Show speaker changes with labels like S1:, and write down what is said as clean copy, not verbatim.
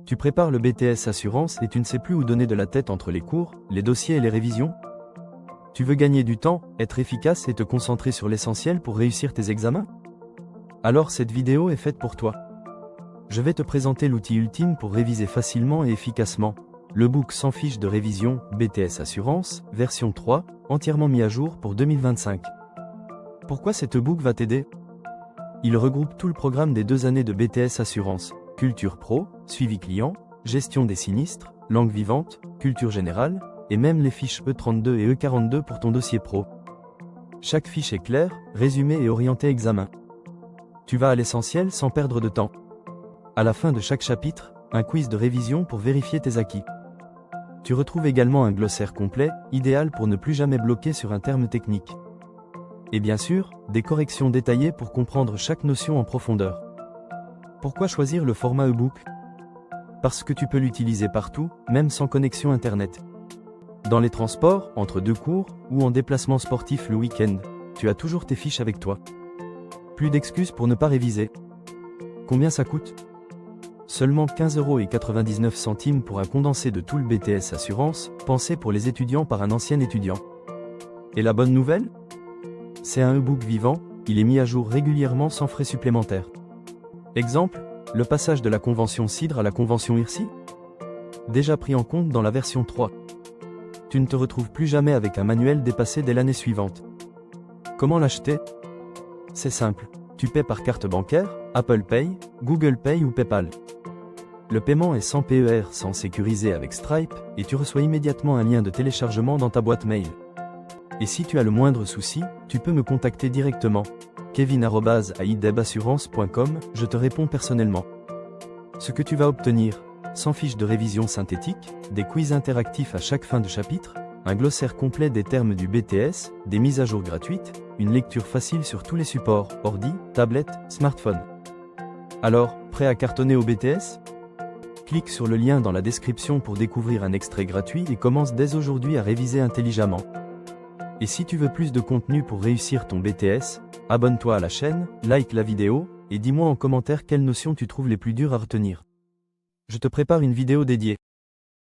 S1: Tu prépares le BTS Assurance et tu ne sais plus où donner de la tête entre les cours, les dossiers et les révisions? Tu veux gagner du temps, être efficace et te concentrer sur l'essentiel pour réussir tes examens? Alors cette vidéo est faite pour toi. Je vais te présenter l'outil ultime pour réviser facilement et efficacement. Le book sans fiche de révision, BTS Assurance, version 3, entièrement mis à jour pour 2025. Pourquoi cet e-book va t'aider? Il regroupe tout le programme des 2 années de BTS Assurance, culture pro, suivi client, gestion des sinistres, langue vivante, culture générale, et même les fiches E32 et E42 pour ton dossier pro. Chaque fiche est claire, résumée et orientée examen. Tu vas à l'essentiel sans perdre de temps. À la fin de chaque chapitre, un quiz de révision pour vérifier tes acquis. Tu retrouves également un glossaire complet, idéal pour ne plus jamais bloquer sur un terme technique. Et bien sûr, des corrections détaillées pour comprendre chaque notion en profondeur. Pourquoi choisir le format e-book? Parce que tu peux l'utiliser partout, même sans connexion internet. Dans les transports, entre 2 cours, ou en déplacement sportif le week-end, tu as toujours tes fiches avec toi. Plus d'excuses pour ne pas réviser. Combien ça coûte? Seulement 15,99 € pour un condensé de tout le BTS Assurance, pensé pour les étudiants par un ancien étudiant. Et la bonne nouvelle? C'est un e-book vivant, il est mis à jour régulièrement sans frais supplémentaires. Exemple, le passage de la convention CIDR à la convention IRSI? Déjà pris en compte dans la version 3. Tu ne te retrouves plus jamais avec un manuel dépassé dès l'année suivante. Comment l'acheter? C'est simple, tu paies par carte bancaire, Apple Pay, Google Pay ou PayPal. Le paiement est sans PER, sans sécuriser avec Stripe, et tu reçois immédiatement un lien de téléchargement dans ta boîte mail. Et si tu as le moindre souci, tu peux me contacter directement. kevin@aidebassurance.com, je te réponds personnellement. Ce que tu vas obtenir, sans fiche de révision synthétique, des quiz interactifs à chaque fin de chapitre, un glossaire complet des termes du BTS, des mises à jour gratuites, une lecture facile sur tous les supports, ordi, tablette, smartphone. Alors, prêt à cartonner au BTS? Clique sur le lien dans la description pour découvrir un extrait gratuit et commence dès aujourd'hui à réviser intelligemment. Et si tu veux plus de contenu pour réussir ton BTS, abonne-toi à la chaîne, like la vidéo, et dis-moi en commentaire quelles notions tu trouves les plus dures à retenir. Je te prépare une vidéo dédiée.